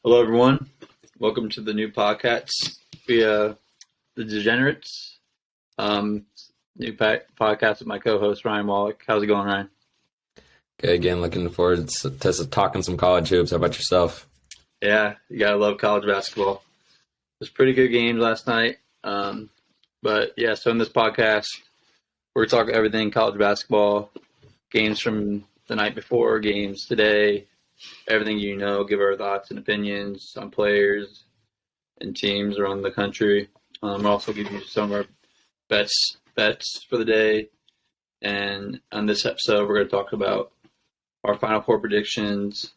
Hello, everyone. Welcome to the new podcast via The Degenerates. Podcast with my co-host, Ryan Wallach. How's it going, Ryan? Good. Again, looking forward to talking some college hoops. How about yourself? Yeah, you gotta love college basketball. It was pretty good games last night. So in this podcast, we're talking everything college basketball, games from the night before, games today, everything give our thoughts and opinions on players and teams around the country. We'll also give you some of our bets for the day. And on this episode, we're going to talk about our Final Four predictions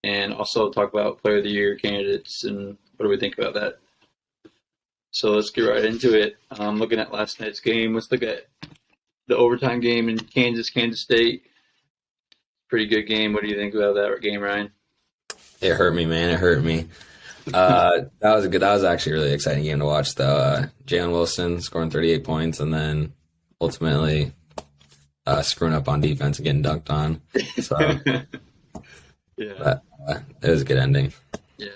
and also talk about Player of the Year candidates and what do we think about that. So let's get right into it. Looking at last night's game, let's look at the overtime game in Kansas State. Pretty good game. What do you think about that game, Ryan? It hurt me, man. It hurt me. That was actually a really exciting game to watch, though. Jalen Wilson scoring 38 points and then ultimately screwing up on defense and getting dunked on. So, yeah, it was a good ending. Yeah,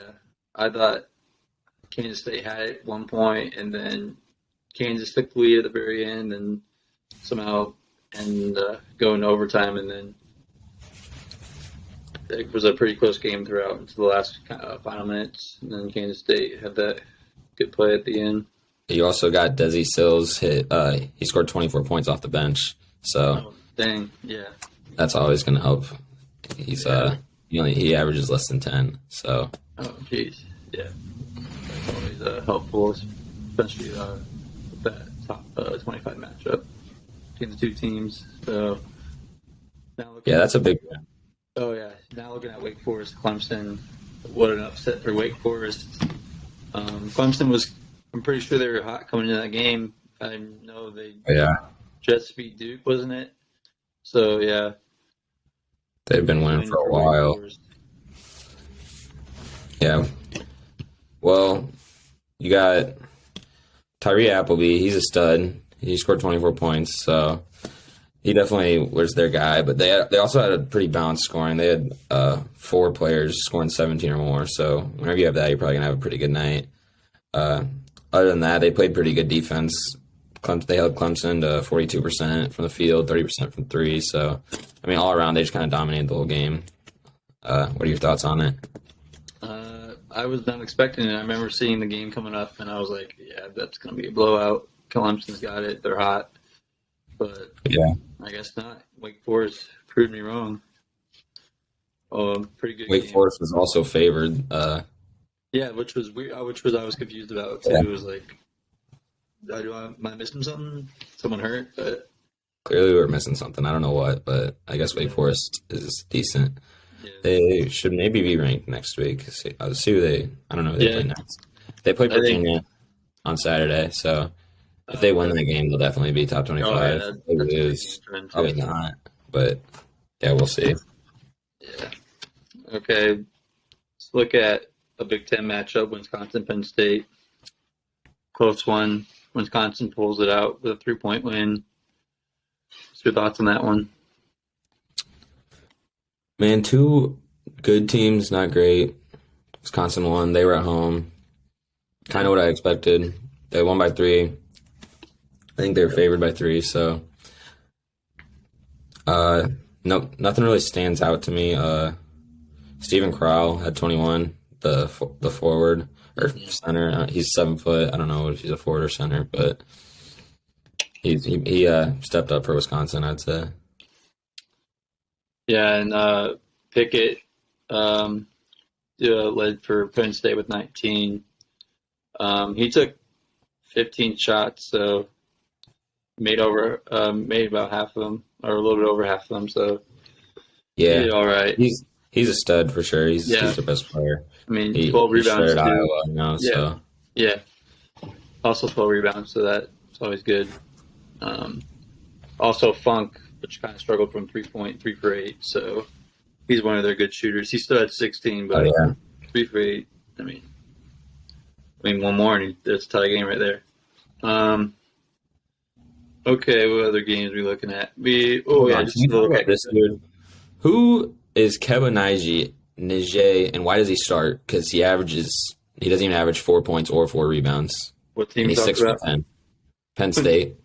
I thought Kansas State had it at one point, and then Kansas took the lead at the very end, and somehow going to overtime, and then it was a pretty close game throughout until the last final minutes, and then Kansas State had that good play at the end. You also got Desi Sills hit. He scored 24 points off the bench, so dang, yeah, that's always going to help. He's he averages less than 10, so. Oh, jeez, yeah, that's always helpful, especially with that top 25 matchup between the two teams. So now that's a big one. Oh, yeah. Now looking at Wake Forest, Clemson, what an upset for Wake Forest. Clemson I'm pretty sure they were hot coming into that game. I know they just beat Duke, wasn't it? So, yeah. They've been winning for a while. Yeah. Well, you got Tyree Appleby. He's a stud. He scored 24 points, so he definitely was their guy, but they also had a pretty balanced scoring. They had 4 players scoring 17 or more, so whenever you have that, you're probably going to have a pretty good night. Other than that, they played pretty good defense. They held Clemson to 42% from the field, 30% from 3, so, I mean, all around, they just kind of dominated the whole game. What are your thoughts on it? I was not expecting it. I remember seeing the game coming up, and I was like, yeah, that's going to be a blowout. Clemson's got it. They're hot. But yeah, I guess not. Wake Forest proved me wrong. Pretty good. Wake Forest was also favored. Yeah, which was weird. I was confused about too. It was like, am I missing something? Someone hurt? But clearly, we were missing something. I don't know what, but I guess Wake Forest is decent. Yeah. They should maybe be ranked next week. I'll see who they. I don't know who they play next. They play Virginia on Saturday, so. If they win the game, they'll definitely be top 25. If they lose, probably not. But, yeah, we'll see. Yeah. Okay. Let's look at a Big Ten matchup, Wisconsin-Penn State. Close one. Wisconsin pulls it out with a 3-point win. What's your thoughts on that one? Man, 2 good teams, not great. Wisconsin won. They were at home. Kind of what I expected. They won by 3. I think they were favored by 3, so nothing really stands out to me. Stephen Crowell had 21, the forward or center. He's 7 foot. I don't know if he's a forward or center, but he stepped up for Wisconsin, I'd say. Yeah, and Pickett led for Penn State with 19. He took 15 shots, so made about half of them, or a little bit over half of them. So yeah, he did all right. He's a stud for sure. He's the best player. I mean, 12 rebounds too. Iowa now, yeah. So yeah, also 12 rebounds, so that's always good. Also Funk, which kind of struggled from 3-point, 3 for 8. So he's one of their good shooters. He still had 16, but 3 for 8. I mean, one more, and that's a tie game right there. Okay, what other games are we looking at? Just look at this dude. Who is Kevin Nagy Nije, and why does he start? Because he doesn't even average 4 points or 4 rebounds. What team And he's talking 6 about? for 10. Penn State.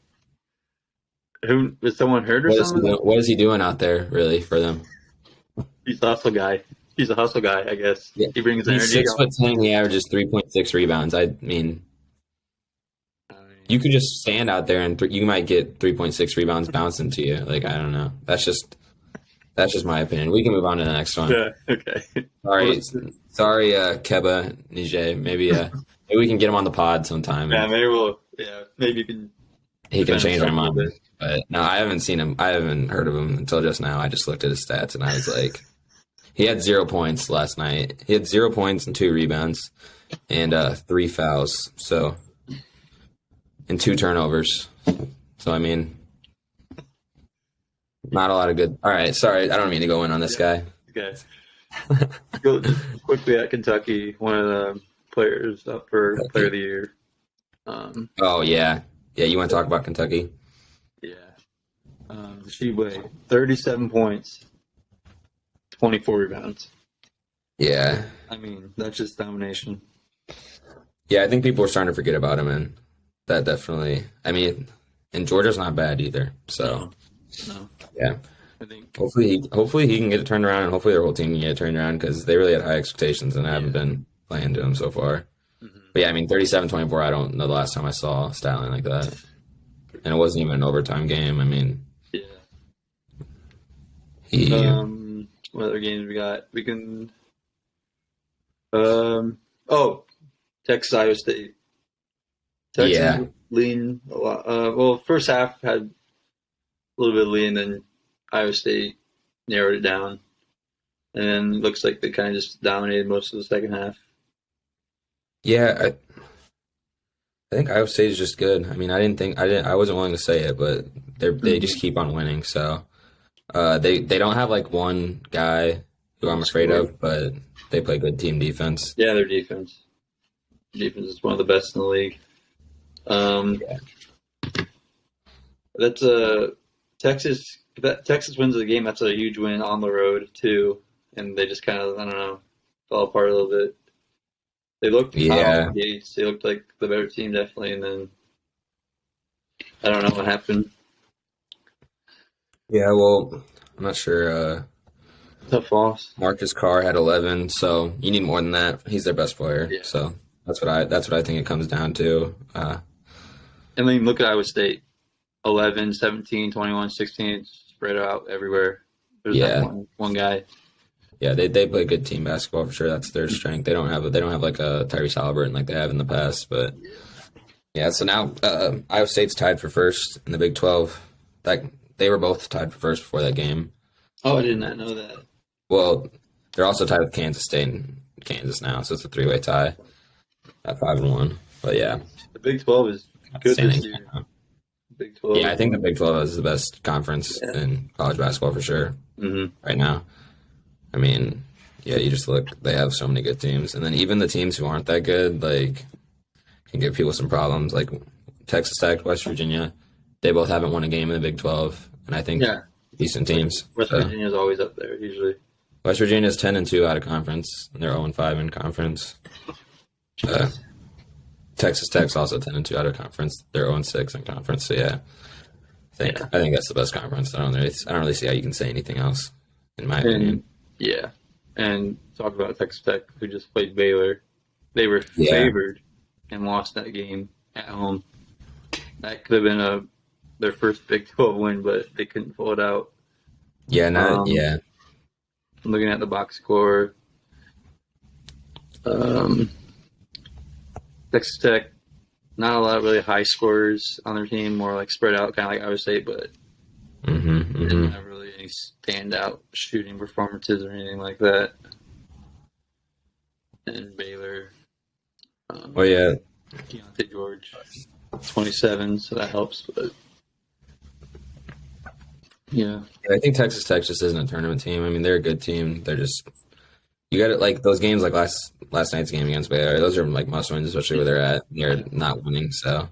Who is someone hurt or something? What is he doing out there, really, for them? He's a hustle guy. He's a hustle guy, I guess. Yeah. He brings He's energy. 6'10". He averages 3.6 rebounds. I mean, you could just stand out there and you might get 3.6 rebounds bounced into you. Like, I don't know. That's just my opinion. We can move on to the next one. Yeah. Okay. Sorry, Keba Nije. Maybe we can get him on the pod sometime. Yeah, maybe we'll. Yeah, maybe you can. He can change our himself a little mind. bit. But no, I haven't seen him. I haven't heard of him until just now. I just looked at his stats and I was like, he had 0 points last night. He had 0 points and 2 rebounds and 3 fouls. So, and 2 turnovers. So, I mean, not a lot of good. All right. Sorry. I don't mean to go in on this guy. Okay. Go quickly at Kentucky. One of the players up for Player of the Year. Oh, yeah. Yeah. You want to talk about Kentucky? Yeah. She weighed 37 points, 24 rebounds. Yeah. I mean, that's just domination. Yeah. I think people are starting to forget about him. And that definitely, I mean, and Georgia's not bad either. So, No. yeah. I think. Hopefully he can get it turned around, and hopefully their whole team can get it turned around because they really had high expectations and haven't been playing to them so far. Mm-hmm. But yeah, I mean, 37-24, I don't know the last time I saw a stat line like that. And it wasn't even an overtime game. I mean, Yeah. What other games we got? We can. Texas, Iowa State. Texas Yeah. lean a lot. Well, first half had a little bit of lean, then Iowa State narrowed it down, and then looks like they kind of just dominated most of the second half. yeah, I think Iowa State is just good. I mean, I wasn't willing to say it, but they just keep on winning. So they don't have like one guy who I'm afraid of, but they play good team defense. Yeah, their defense is one of the best in the league. That's Texas. If that Texas wins the game, that's a huge win on the road too, and they just kind of I don't know fell apart a little bit. They looked hot out the gates. They looked like the better team definitely, and then I don't know what happened. Yeah, well, I'm not sure. Tough loss. Marcus Carr had 11, so you need more than that. He's their best player, Yeah. so that's what I think it comes down to. And then look at Iowa State. 11, 17, 21, 16, spread out everywhere. There's not one guy. Yeah, they play good team basketball for sure. That's their strength. They don't have like a Tyrese Halliburton like they have in the past, but yeah. So now Iowa State's tied for first in the Big 12. They were both tied for first before that game. Oh, I did not know that. Well, they're also tied with Kansas State and Kansas now, so it's a 3-way tie at 5-1. But yeah, The Big 12 is good this year. Big 12. Yeah, I think the Big 12 is the best conference in college basketball for sure right now. I mean, yeah, you just look, they have so many good teams. And then even the teams who aren't that good, like, can give people some problems. Like Texas Tech, West Virginia, they both haven't won a game in the Big 12. And I think decent teams. West Virginia is always up there, usually. West Virginia is 10-2 out of conference. And they're 0-5 in conference. Texas Tech's also 10-2 out of conference. They're 0-6 in conference. So yeah, I think that's the best conference. I don't really see how you can say anything else, in my opinion. Yeah, and talk about Texas Tech, who just played Baylor. They were favored and lost that game at home. That could have been their first Big 12 win, but they couldn't pull it out. Yeah, I'm looking at the box score. Texas Tech, not a lot of really high scorers on their team, more like spread out, kind of like Iowa State, but didn't have really any standout shooting performances or anything like that. And Baylor, Deontay George, 27, so that helps. But yeah, I think Texas Tech just isn't a tournament team. I mean, they're a good team. They're just you got it like those games like last night's game against Baylor. Those are like must wins, especially where they're at. They're not winning, so.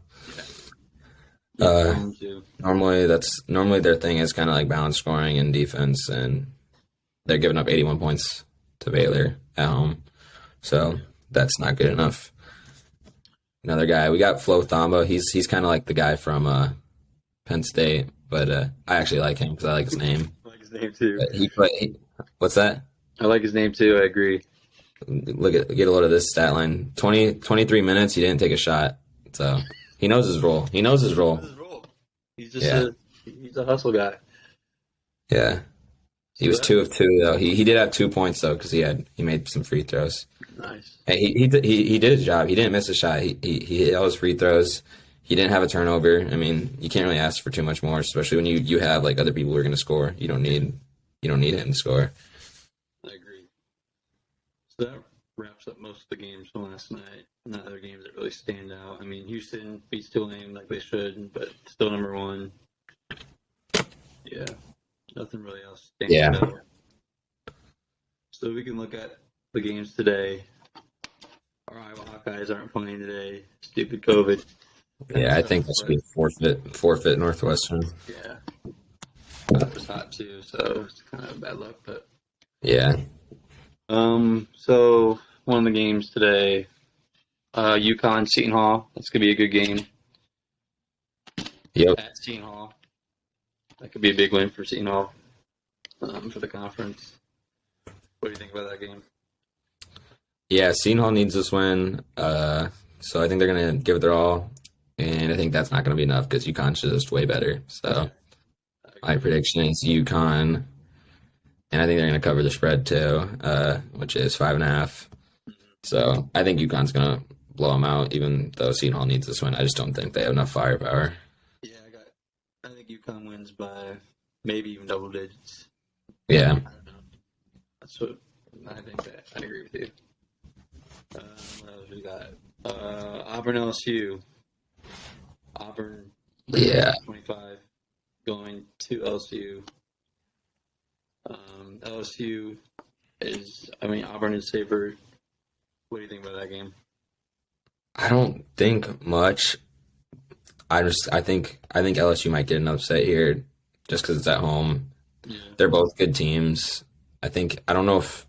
Normally their thing is kind of like balanced scoring and defense, and they're giving up 81 points to Baylor at home. So that's not good enough. Another guy, we got Flo Thamba. He's kind of like the guy from Penn State, but I actually like him because I like his name. I like his name too. But what's that? I like his name too. I agree. Get a load of this stat line. 23 minutes, he didn't take a shot. So he knows his role. That's his role. He's just he's a hustle guy. Yeah. He was 2 of 2 though. He did have 2 points though because he made some free throws. Nice. And he did his job. He didn't miss a shot. He hit all his free throws. He didn't have a turnover. I mean, you can't really ask for too much more, especially when you have like other people who are going to score. You don't need him to score. I agree. So that wraps up most of the games from last night. Not other games that really stand out. I mean, Houston beats Tulane like they should, but still number one. Yeah, nothing really else stands out. So we can look at the games today. Our Iowa Hawkeyes aren't playing today. Stupid COVID. Yeah, I think that should be a forfeit Northwestern. Yeah. That was hot too, so it's kind of bad luck, but yeah. So one of the games today, UConn Seton Hall. That's gonna be a good game. Yep. At Seton Hall. That could be a big win for Seton Hall for the conference. What do you think about that game? Yeah, Seton Hall needs this win. So I think they're gonna give it their all. And I think that's not going to be enough because UConn's just way better. So my prediction is UConn, and I think they're going to cover the spread too, which is 5.5. So I think UConn's going to blow them out, even though Seton Hall needs this win. I just don't think they have enough firepower. Yeah, I think UConn wins by maybe even double digits. Yeah. I don't know. That's what I think. I agree with you. What else we got? Auburn LSU. Auburn, 25, going to LSU. LSU Auburn is favored. What do you think about that game? I don't think much. I think LSU might get an upset here just because it's at home. Yeah. They're both good teams. I don't know if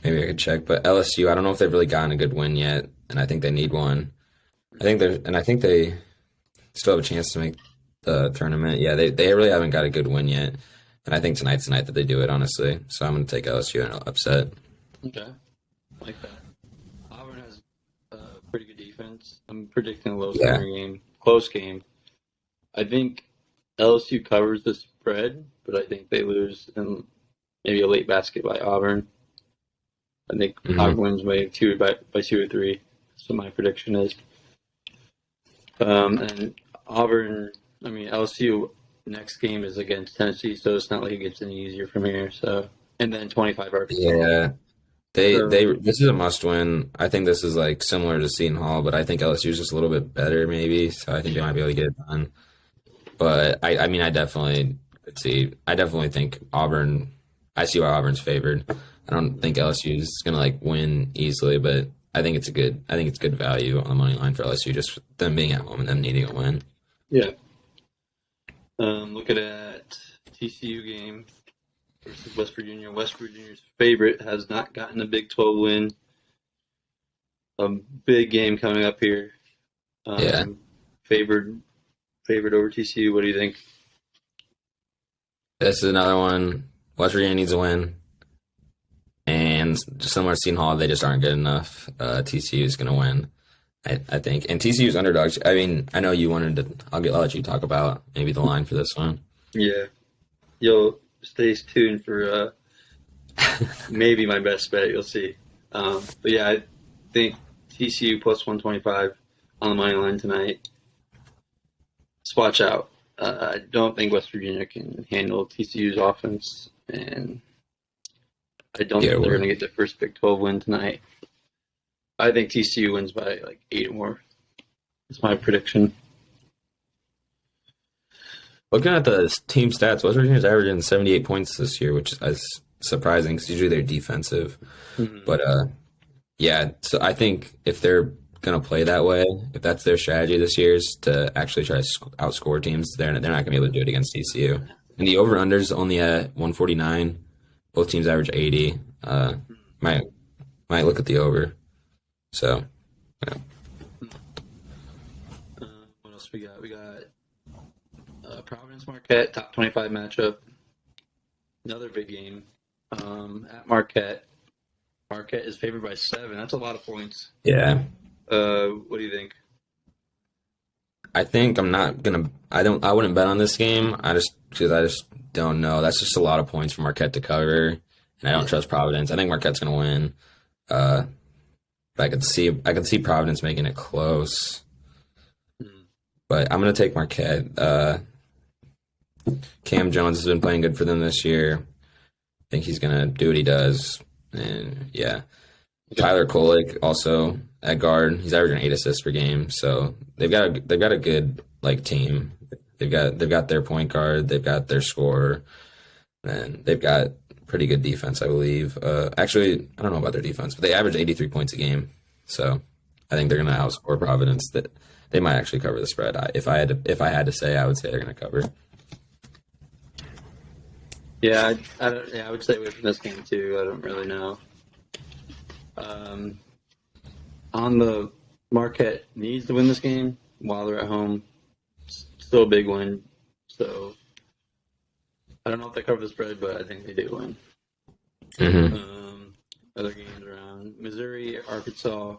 maybe I could check, but LSU, I don't know if they've really gotten a good win yet, and I think they need one. I think they still have a chance to make the tournament. Yeah, they really haven't got a good win yet, and I think tonight's the night that they do it. Honestly, so I'm going to take LSU and upset. Okay, I like that. Auburn has pretty good defense. I'm predicting a low-scoring game, close game. I think LSU covers the spread, but I think they lose in maybe a late basket by Auburn. I think Auburn wins by 2 or 3. That's what my prediction is. And LSU next game is against Tennessee, so it's not like it gets any easier from here. So, and then 25 Arkansas. Yeah, this is a must win. I think this is like similar to Seton Hall, but I think LSU is just a little bit better, maybe. So I think they might be able to get it done. But I definitely think Auburn. I see why Auburn's favored. I don't think LSU is gonna like win easily, but I think it's good value on the money line for LSU, just them being at home and them needing a win. Yeah. Looking at TCU game versus West Virginia. West Virginia's favorite has not gotten a Big 12 win. A big game coming up here. Favored over TCU. What do you think? This is another one. West Virginia needs a win. And just similar to Seton Hall, they just aren't good enough. TCU is going to win, I think. And TCU's underdogs. I mean, I know you wanted to. I'll let you talk about maybe the line for this one. Yeah, you'll stay tuned for maybe my best bet. You'll see. But yeah, I think TCU plus 125 on the money line tonight. Just watch out. I don't think West Virginia can handle TCU's offense, and I don't think they're going to get their first Big 12 win tonight. I think TCU wins by like 8 or more. That's my prediction. Looking at the team stats, West Virginia's averaging 78 points this year, which is surprising because usually they're defensive. Mm-hmm. But so I think if they're going to play that way, if that's their strategy this year is to actually try to outscore teams, they're not going to be able to do it against TCU. And the over-under is only at 149. Both teams average 80. Might look at the over. So, yeah. What else we got? We got Providence Marquette, top 25 matchup. Another big game at Marquette. Marquette is favored by 7. That's a lot of points. Yeah. What do you think? I think I'm not gonna. I wouldn't bet on this game. Because I just don't know. That's just a lot of points for Marquette to cover, and I don't trust Providence. I think Marquette's gonna win. But I could see Providence making it close. But I'm gonna take Marquette. Cam Jones has been playing good for them this year. I think he's gonna do what he does, and yeah. Tyler Kolek also at guard. He's averaging 8 assists per game, so they've got a good team. They've got their point guard, they've got their scorer, and they've got pretty good defense, I believe. Actually, I don't know about their defense, but they average 83 points a game, so I think they're going to outscore Providence. That they might actually cover the spread. If I had to say, I would say they're going to cover. Yeah, I would stay away from this game too. I don't really know. On the Marquette needs to win this game while they're at home. Still a big win. So I don't know if they cover the spread, but I think they do win. Mm-hmm. Other games around Missouri, Arkansas,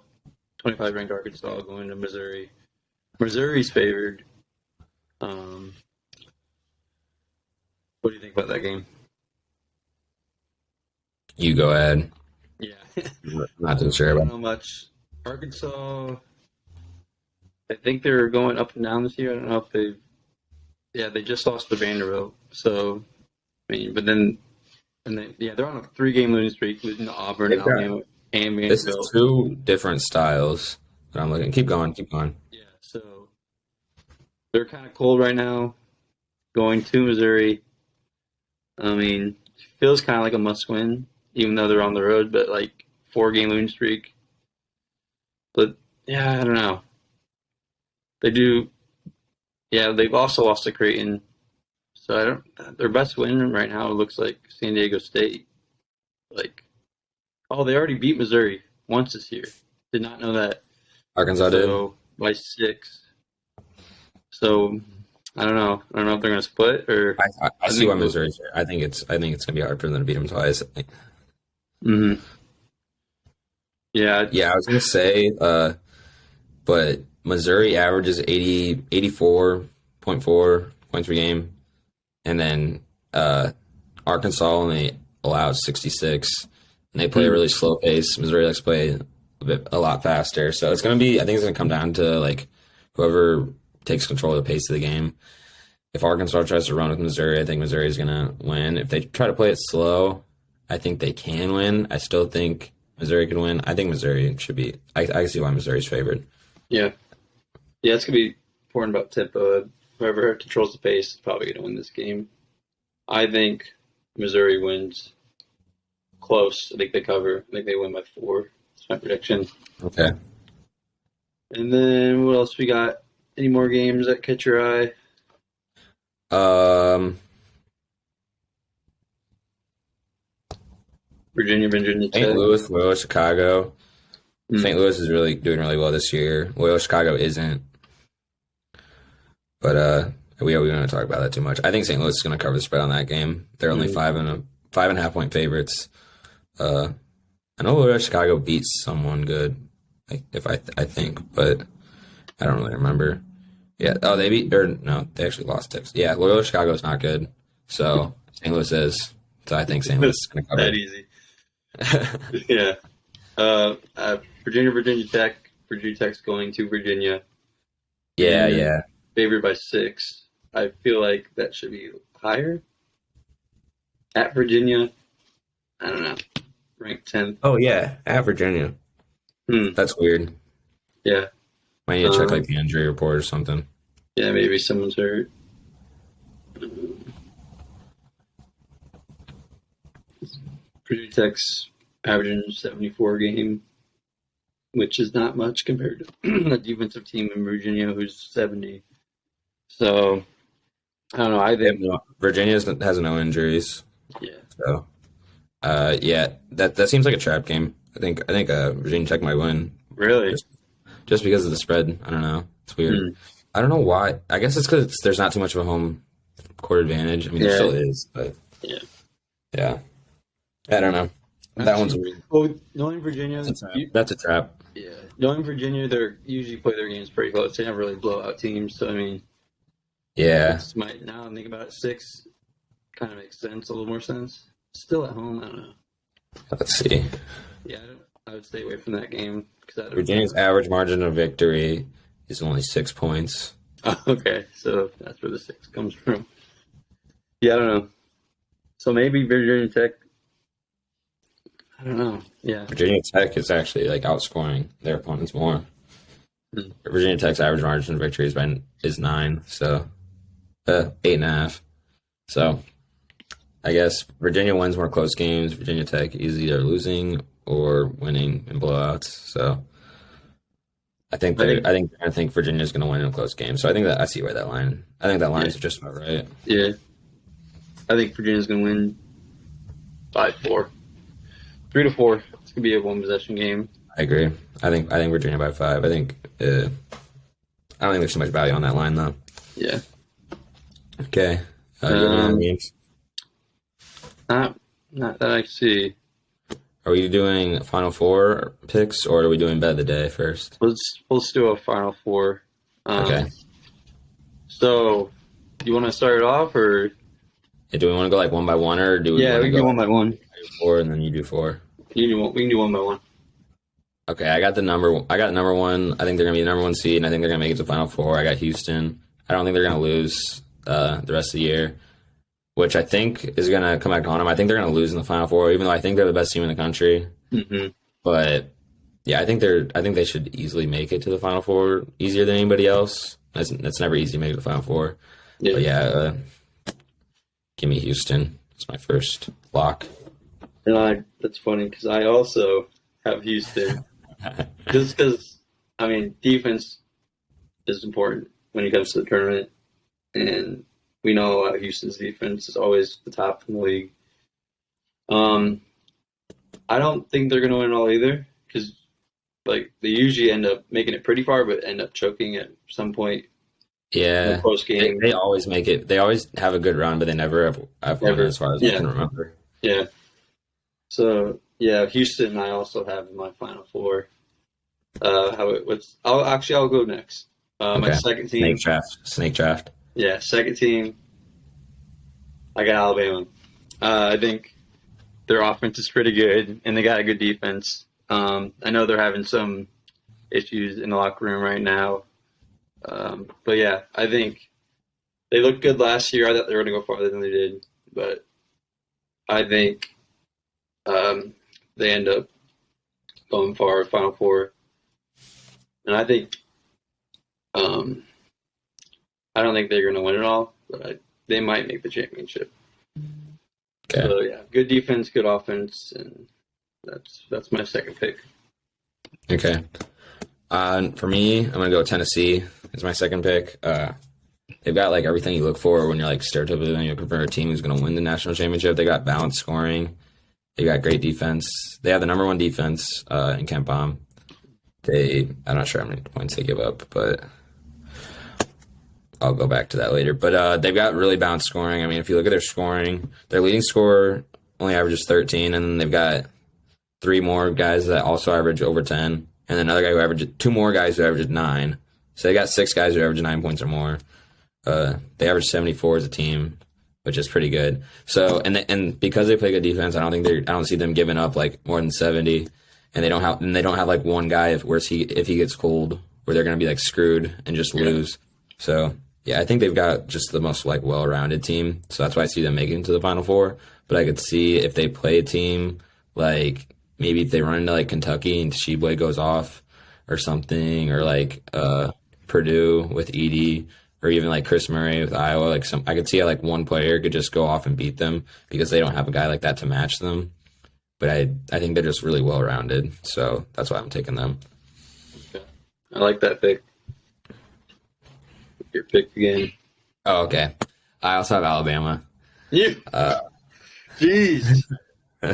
25 ranked Arkansas going to Missouri. Missouri's favored. What do you think about that game? You go ahead. Yeah. Not too sure I don't about. know much. Arkansas, I think they're going up and down this year. I don't know if they just lost to Vanderbilt. So, I mean, but then, they're on a 3-game losing streak, losing to Auburn, Alabama, and Vanderbilt. This is 2 different styles that I'm looking. Keep going. Yeah, so they're kind of cold right now. Going to Missouri, I mean, feels kind of like a must-win, even though they're on the road. But 4-game losing streak. But yeah, I don't know. They do. Yeah, they've also lost to Creighton. So their best win right now looks like San Diego State. They already beat Missouri once this year. Did not know that. Arkansas did. By 6. So I don't know. I don't know if they're going to split or. I see why Missouri's there. I think it's going to be hard for them to beat them twice. Mm-hmm. Yeah. Yeah, I was going to say, but Missouri averages 84.4 points per game, and then Arkansas only allows 66, and they play a really slow pace. Missouri likes to play a lot faster, so it's going to be. I think it's going to come down to whoever takes control of the pace of the game. If Arkansas tries to run with Missouri, I think Missouri is going to win. If they try to play it slow, I think they can win. I still think Missouri could win. I think Missouri should be. I can see why Missouri's favored. Yeah. Yeah, it's going to be important about tempo. Whoever controls the pace is probably going to win this game. I think Missouri wins close. I think they cover. I think they win by 4. That's my prediction. Okay. And then what else we got? Any more games that catch your eye? Virginia Tech. St. Louis, Loyola Chicago. St. Louis is doing really well this year. Loyola Chicago isn't. But we don't want to talk about that too much. I think St. Louis is going to cover the spread on that game. They're only 5.5 point favorites. I know Loyola Chicago beats someone good, I think, but I don't really remember. Yeah. Oh, they actually lost Texas. Yeah, Loyola Chicago is not good. So St. Louis is. So I think St. Louis is going to cover. That easy. Yeah. Virginia Tech. Virginia Tech's going to Virginia. Yeah. Favored by 6. I feel like that should be higher. At Virginia, I don't know. Ranked 10th. Oh, yeah. At Virginia. That's weird. Yeah. Might need to check the injury report or something. Yeah, maybe someone's hurt. Virginia Tech's averaging 74 a game, which is not much compared to the defensive team in Virginia, who's 70. So, I don't know. I think Virginia has no injuries. Yeah. So Yeah, that seems like a trap game. I think Virginia Tech might win Really? just because of the spread. I don't know. It's weird. Hmm. I don't know why. I guess it's because there's not too much of a home court advantage. I mean, there Yeah. still is, but Yeah. yeah, I don't know. That one's weird. Well, knowing Virginia, That's a trap. yeah, knowing Virginia, they're usually play their games pretty close. They never really blow out teams. So I mean, Yeah, it's might now I'm thinking about it, 6 kind of makes sense, a little more sense. Still at home, I don't know. let's see. Yeah, I would stay away from that game because Virginia's average margin of victory is only 6 points. Okay, so that's where the 6 comes from. Yeah, I don't know. So maybe Virginia Tech. I don't know. Yeah. Virginia Tech is actually like outscoring their opponents more. Hmm. Virginia Tech's average margin of victory is 9, so 8.5. So I guess Virginia wins more close games. Virginia Tech is either losing or winning in blowouts. So I think Virginia's going to win in a close game. So I think that I see where that line. I think that line's just about right. Yeah. I think Virginia's going to win 5-4. 3-4. It's going to be a 1 possession game. I agree. I think Virginia by 5. I think I don't think there's too much value on that line though. Yeah. Okay. Do you have any other games? Not that I see. Are we doing Final Four picks or are we doing bet of the day first? Let's do a Final Four. Okay. So, you want to start it off, or Yeah, do we want to go like one by one, or do we? yeah, want we to can do go 1 by 1. 4 and then you do 4? We can do 1 by 1. Okay, I got number 1. I think they're gonna be the number 1 seed, and I think they're gonna make it to Final Four. I got Houston. I don't think they're gonna lose the rest of the year, which I think is gonna come back on them. I think they're gonna lose in the Final Four, even though I think they're the best team in the country. Mm-hmm. But yeah, I think they should easily make it to the Final Four, easier than anybody else. That's never easy to make it to the Final Four. Yeah. But yeah, give me Houston. It's my first lock. And that's funny because I also have Houston. Just because, I mean, defense is important when it comes to the tournament. And we know Houston's defense is always the top in the league. I don't think they're going to win it all either because, like, they usually end up making it pretty far but end up choking at some point in Yeah, the close game. they always make it. They always have a good run, but they never have won Never. as far as I can remember. Yeah. So, yeah, Houston I also have in my Final Four. I'll go next. My Okay. second team. Snake draft. Yeah, second team. I got Alabama. I think their offense is pretty good, and they got a good defense. I know they're having some issues in the locker room right now. But yeah, I think they looked good last year. I thought they were going to go farther than they did, but I think they end up going far, Final Four. And I think I don't think they're going to win it all, but they might make the championship. Okay. So yeah, good defense, good offense, and that's my second pick. Okay. For me, I'm gonna go Tennessee as my second pick. They've got like everything you look for when you're like stereotypically you're looking for a team who's gonna win the national championship. They got balanced scoring. They got great defense. They have the number 1 defense in Kent Palm. I'm not sure how many points they give up, but I'll go back to that later. But they've got really balanced scoring. I mean, if you look at their scoring, their leading scorer only averages 13, and then they've got 3 more guys that also average over 10, and then another guy who averages 2 more guys who averages 9. So they got 6 guys who average 9 points or more. They average 74 as a team, which is pretty good. So and because they play good defense, I don't see them giving up like more than 70. And they don't have like one guy if he gets cold where they're going to be like screwed and just lose. So yeah, I think they've got just the most like well-rounded team. So that's why I see them making it to the Final Four. But I could see if they play a team like maybe if they run into like Kentucky and Sheboy goes off or something, or like Purdue with Edie, or even like Chris Murray with Iowa. I could see how like one player could just go off and beat them because they don't have a guy like that to match them. But I think they're just really well-rounded, so that's why I'm taking them. Okay. I like that pick. Your pick again. Oh, okay. I also have Alabama. Yeah. Jeez. We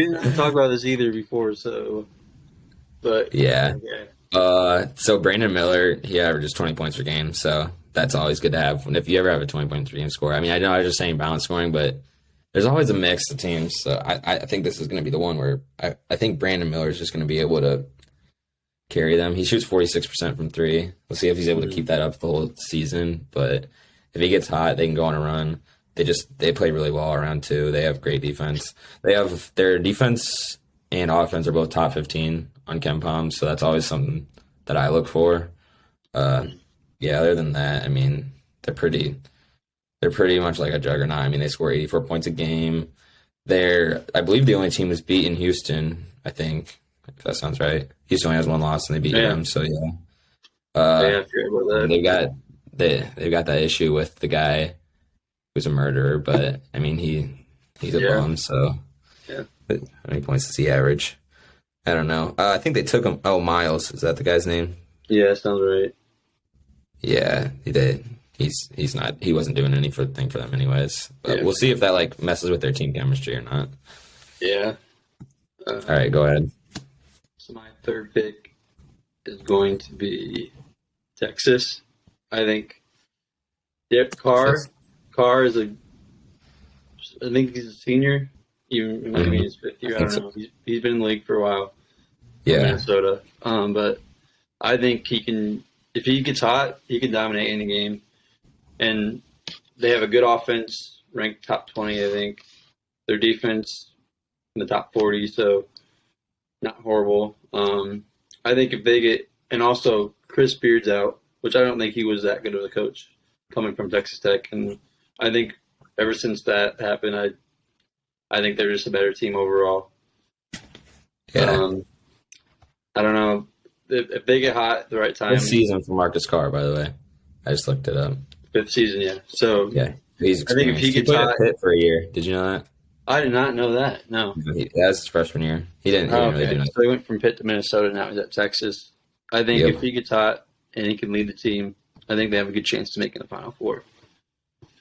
didn't talk about this either before, so but Yeah. yeah. So Brandon Miller, he averages 20 points per game, so that's always good to have. If you ever have a 20 points per game score, I mean, I know I was just saying balanced scoring, but there's always a mix of teams. So I think this is going to be the one where I think Brandon Miller is just going to be able to carry them. He shoots 46% from three. We'll see if he's able to keep that up the whole season. But if he gets hot, they can go on a run. They play really well around two. They have great defense. They have their defense and offense are both top 15 on KenPom, so that's always something that I look for. Yeah, other than that, I mean, they're pretty much like a juggernaut. I mean, they score 84 points a game. I believe the only team that's beaten Houston, I think, if that sounds right. Houston only has one loss and they beat them, so yeah. I forgot about that. They've got that issue with the guy who's a murderer, but I mean he's a bum, so yeah. How many points does he average? I don't know. I think they took him. Oh, Miles, is that the guy's name? Yeah, sounds right. Yeah, he did. He's not. He wasn't doing anything for them anyways. But we'll see if that like messes with their team chemistry or not. Yeah. All right, go ahead. So my third pick is going to be Texas. I think. Yep, Carr is I think he's a senior. Even maybe his fifth year. I don't know. He's been in the league for a while. Yeah, Minnesota. But I think he can. If he gets hot, he can dominate any game. And they have a good offense, ranked top 20, I think. Their defense in the top 40, so not horrible. I think if they get, and also Chris Beard's out, which I don't think he was that good of a coach coming from Texas Tech. And I think ever since that happened, I think they're just a better team overall. yeah. I don't know if they get hot at the right time. Fifth season for Marcus Carr, by the way. I just looked it up. Fifth season, yeah. So Yeah, he's I think if experienced. he He gets played hot, at Pitt for a year. Did you know that? I did not know that. No. That's his freshman year. He didn't really do nothing. So he went from Pitt to Minnesota. Now he's at Texas. I think if he gets hot and he can lead the team, I think they have a good chance to make the Final Four.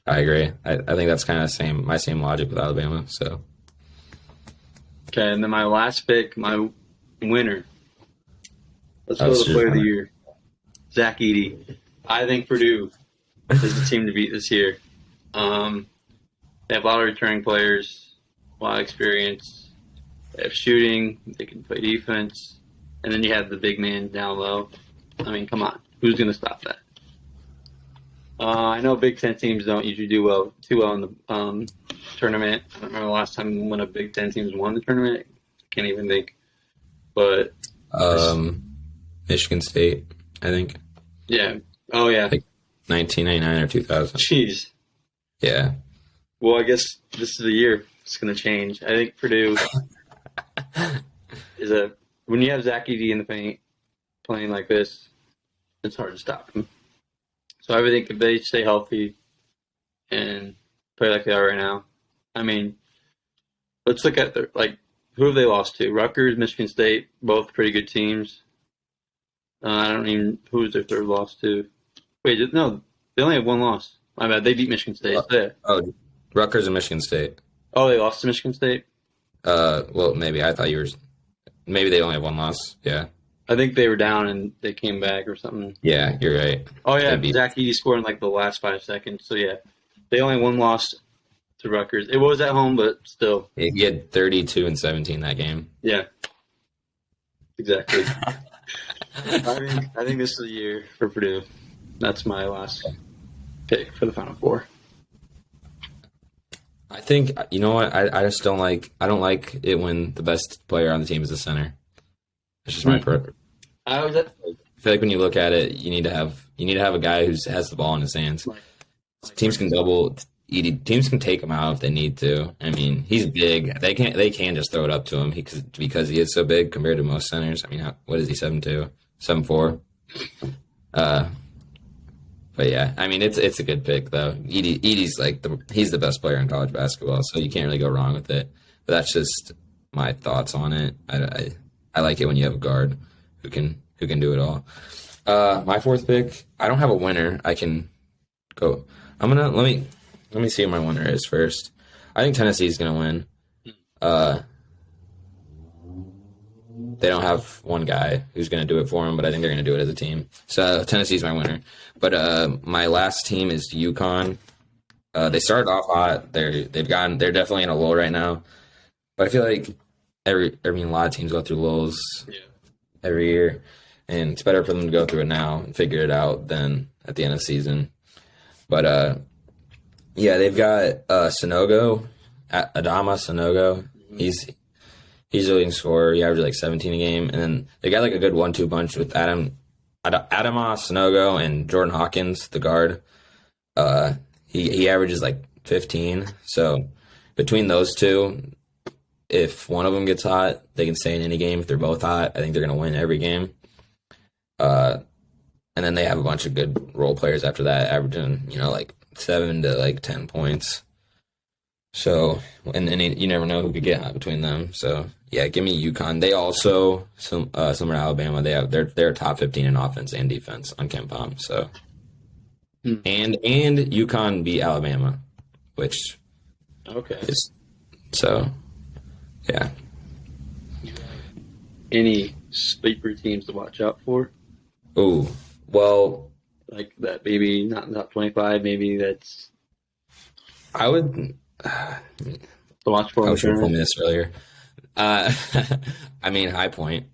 I agree. I think that's kind of my same logic with Alabama. So Okay, and then my last pick, my winner. Let's go That's to the player of the your- year, Zach Edey. I think Purdue is the team to beat this year. They have a lot of returning players, a lot of experience. They have shooting. They can play defense. And then you have the big man down low. I mean, come on. Who's going to stop that? I know Big Ten teams don't usually do too well in the tournament. I don't remember the last time when a Big Ten teams won the tournament. Can't even think. But Michigan State, I think. yeah. Oh, yeah. Like 1999 or 2000. Jeez. Yeah. Well, I guess this is the year it's going to change. I think Purdue is when you have Zach Edey in the paint playing like this, it's hard to stop him. So I would think if they stay healthy and play like they are right now, I mean, let's look at who have they lost to? Rutgers, Michigan State, both pretty good teams. I don't even who's their third loss to. Wait, no, they only have one loss. My bad. They beat Michigan State. Oh, Rutgers and Michigan State. Oh, they lost to Michigan State? Well, maybe. I thought you were... Maybe they only have one loss. Yeah. I think they were down and they came back or something. Yeah, you're right. Oh, yeah. Zach Edey scored in the last 5 seconds. So, yeah. They only one loss to Rutgers. It was at home, but still. He had 32 and 17 that game. Yeah. Exactly. I think this is the year for Purdue. That's my last pick for the Final Four. I think, you know what? I just don't like it when the best player on the team is the center. It's just my I feel like when you look at it, you need to have a guy who has the ball in his hands. Teams can double. Teams can take him out if they need to. I mean, he's big. They can just throw it up to him because he is so big compared to most centers. I mean, what is he, 7'2", 7'4"? But yeah, I mean, it's a good pick though. Edey's he's the best player in college basketball, so you can't really go wrong with it. But that's just my thoughts on it. I like it when you have a guard who can do it all. My fourth pick, I don't have a winner. I can go. Let me see who my winner is first. I think Tennessee's gonna win. Uh, they don't have one guy who's going to do it for them, but I think they're going to do it as a team. So Tennessee's my winner. But my last team is UConn. They started off hot. They're definitely in a lull right now. But I feel like a lot of teams go through lulls every year, and it's better for them to go through it now and figure it out than at the end of the season. But yeah, they've got Sanogo, Adama Sanogo. He's a leading scorer. He averages like 17 a game, and then they got like a good 1-2 bunch with Adama Sanogo and Jordan Hawkins, the guard. He averages like 15. So between those two, if one of them gets hot, they can stay in any game. If they're both hot, I think they're going to win every game. And then they have a bunch of good role players after that, averaging, like 7 to like 10 points. So, and you never know who could get hot between them. So, yeah, give me UConn. They also, similar to Alabama, they're top 15 in offense and defense on KenPom. So, and UConn beat Alabama, which is so, yeah. Any sleeper teams to watch out for? Ooh, well, like that, maybe not in the top 25. Maybe that's. I would. To watch for. I should have told me this earlier. I mean, High Point.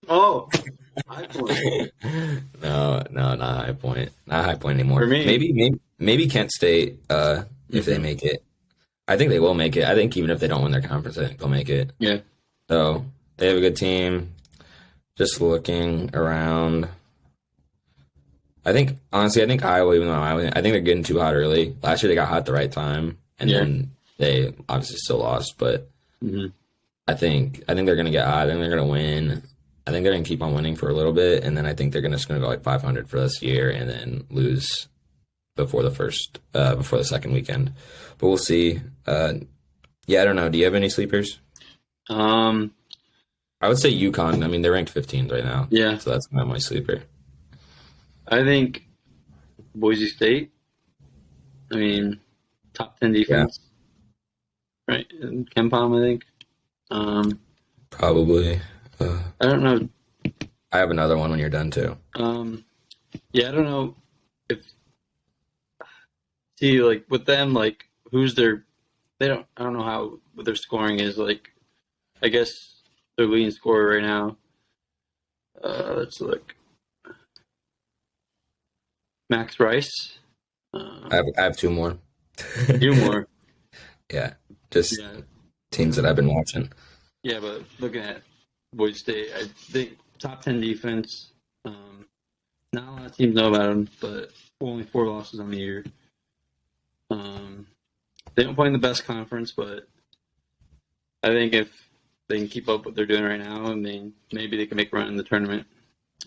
Oh, High Point. No, not High Point. Not High Point anymore. For me. Maybe Kent State. If they make it, I think they will make it. I think even if they don't win their conference, I think they'll make it. Yeah. So they have a good team. Just looking around. I think Iowa, even though I think they're getting too hot early. Last year they got hot at the right time, and then they obviously still lost. But I think they're gonna get hot. I think they're gonna win. I think they're gonna keep on winning for a little bit, and then I think they're just gonna go like 500 for this year, and then lose before the second weekend. But we'll see. Yeah, I don't know. Do you have any sleepers? I would say UConn. I mean, they're ranked 15th right now. Yeah. So that's not my sleeper. I think Boise State. I mean, top 10 defense. Yeah. Right. And KenPom, I think. Probably. I don't know. I have another one when you're done, too. Yeah, I don't know if. See, like, with them, like, who's their. I don't know how their scoring is. Like, I guess their leading scorer right now. Let's look. Max Rice. I have two more. Two more. Yeah, just teams that I've been watching. Yeah, but looking at Boise State, I think top 10 defense. Not a lot of teams know about them, but only 4 losses on the year. They don't play in the best conference, but I think if they can keep up what they're doing right now, I mean, maybe they can make a run in the tournament,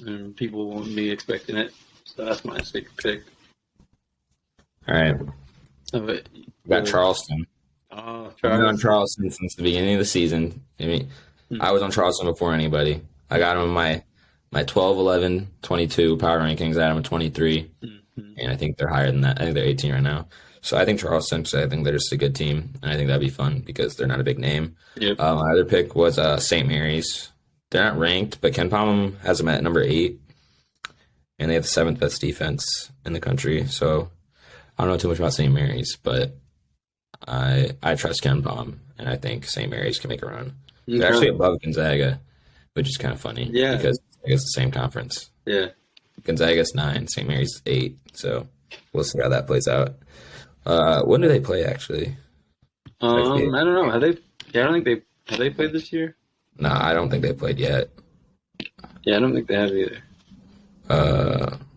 and people won't be expecting it. So that's my sleeper pick. All right. We got Charleston. Oh, I've been on Charleston since the beginning of the season. I mean, I was on Charleston before anybody. I got them in my 12, 11, 22 power rankings. I had them at 23, and I think they're higher than that. I think they're 18 right now. So I think Charleston, because I think they're just a good team, and I think that'd be fun because they're not a big name. Yep. My other pick was St. Mary's. They're not ranked, but KenPom has them at number 8, and they have the 7th best defense in the country. So I don't know too much about St. Mary's, but I trust KenPom, and I think St. Mary's can make a run. They're actually above Gonzaga, which is kind of funny. Yeah. Because it's the same conference. Yeah. Gonzaga's 9, St. Mary's 8. So we'll see how that plays out. When do they play, actually? I don't know. Have they? Yeah, I don't think have they played this year? No, I don't think they played yet. Yeah, I don't think they have either.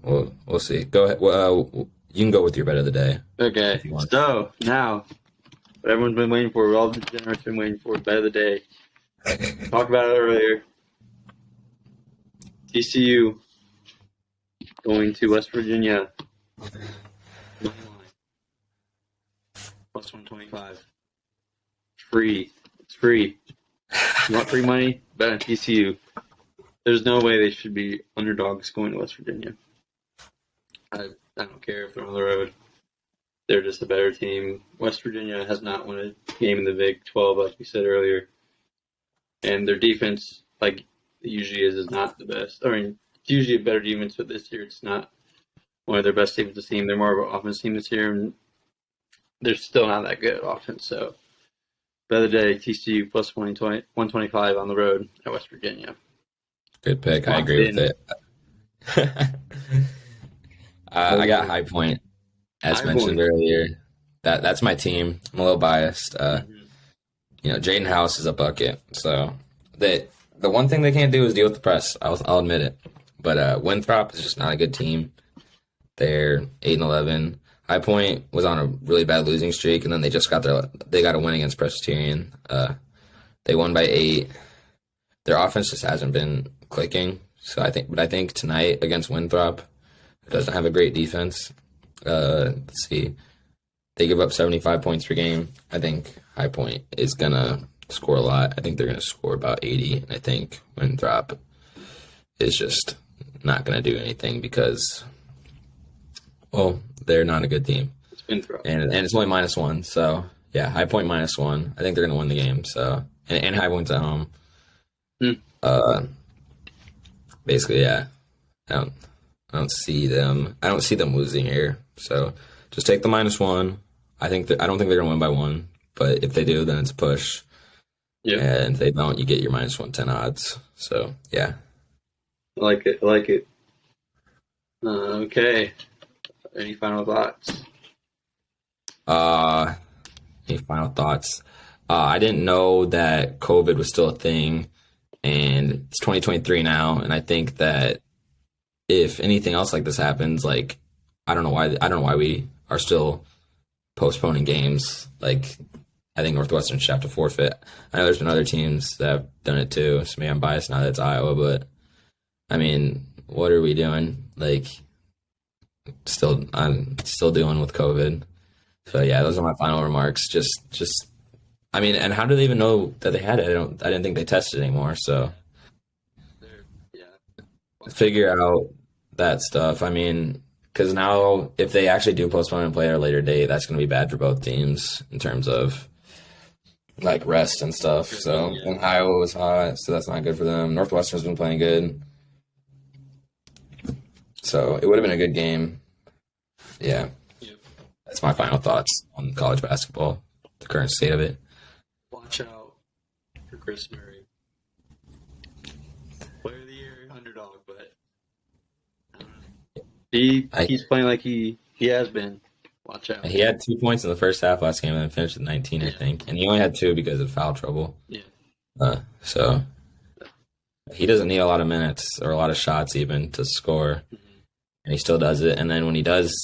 We'll see. Go ahead. Well, you can go with your bet of the day. Okay. So now, what everyone's been waiting for, all the degenerates been waiting for, bet of the day. Talked about it earlier. TCU going to West Virginia. Plus 125. Free. It's free. You want free money? Bet on TCU. There's no way they should be underdogs going to West Virginia. I don't care if they're on the road. they're just a better team. West Virginia has not won a game in the Big 12, like we said earlier, and their defense, like it usually is not the best. I mean, it's usually a better defense, but this year it's not one of their best defensive team. They're more of an offense team this year, and they're still not that good at offense. So the other day, TCU plus 125 on the road at West Virginia. Good pick. I agree with it. I got High Point, as High mentioned Point. earlier. That's my team. I'm a little biased. Jaden House is a bucket. So the one thing they can't do is deal with the press. I'll admit it. But Winthrop is just not a good team. They're 8-11. High Point was on a really bad losing streak, and then they got a win against Presbyterian. They won by 8. Their offense just hasn't been clicking. So I think tonight against Winthrop, who doesn't have a great defense. Let's see, they give up 75 points per game. I think High Point is gonna score a lot. I think they're gonna score about 80, and I think Winthrop is just not gonna do anything because, well, they're not a good team. It's Winthrop. And it's only -1. So yeah, High Point -1. I think they're gonna win the game. So and High Point's at home. Basically, yeah. I don't see them losing here. So just take the -1. I don't think they're gonna win by 1. But if they do, then it's a push. Yeah, And if they don't, you get your -110 odds. So yeah. I like it. Okay. Any final thoughts? Any final thoughts? I didn't know that COVID was still a thing, and it's 2023 now. And I think that if anything else like this happens, like I don't know why we are still postponing games. Like I think Northwestern should have to forfeit. I know there's been other teams that have done it too. So maybe I'm biased now that it's Iowa, but I mean, what are we doing? Like, I'm still dealing with COVID. So yeah, those are my final remarks. Just, I mean, and how do they even know that they had it? I didn't think they tested anymore. So Yeah. figure out that stuff. I mean, because now if they actually do postpone and play at a later date, that's going to be bad for both teams in terms of like rest and stuff. So and Iowa was hot, so that's not good for them. Northwestern's been playing good, so it would have been a good game. Yeah, Yep. that's my final thoughts on college basketball, the current state of it. Watch out for Chris Murray. Player of the year, underdog, but I don't know. He's playing like he has been. Watch out. He had 2 points in the first half last game and then finished with 19, I think, and he only had 2 because of foul trouble. Yeah. So he doesn't need a lot of minutes or a lot of shots even to score, and he still does it. And then when he does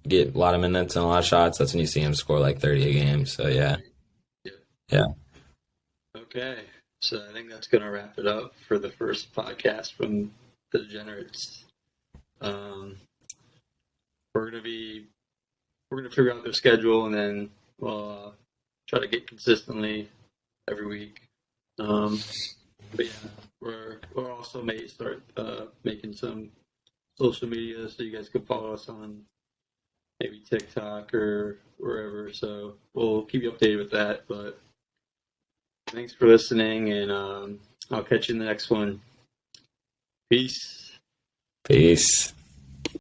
get a lot of minutes and a lot of shots, that's when you see him score like 30 a game. So yeah. Okay, so I think that's going to wrap it up for the first podcast from the Degenerates. We're going to figure out their schedule, and then we'll try to get consistently every week. But yeah, we're also may start making some social media so you guys can follow us on maybe TikTok or wherever. So we'll keep you updated with that. But thanks for listening, and I'll catch you in the next one. Peace. Peace.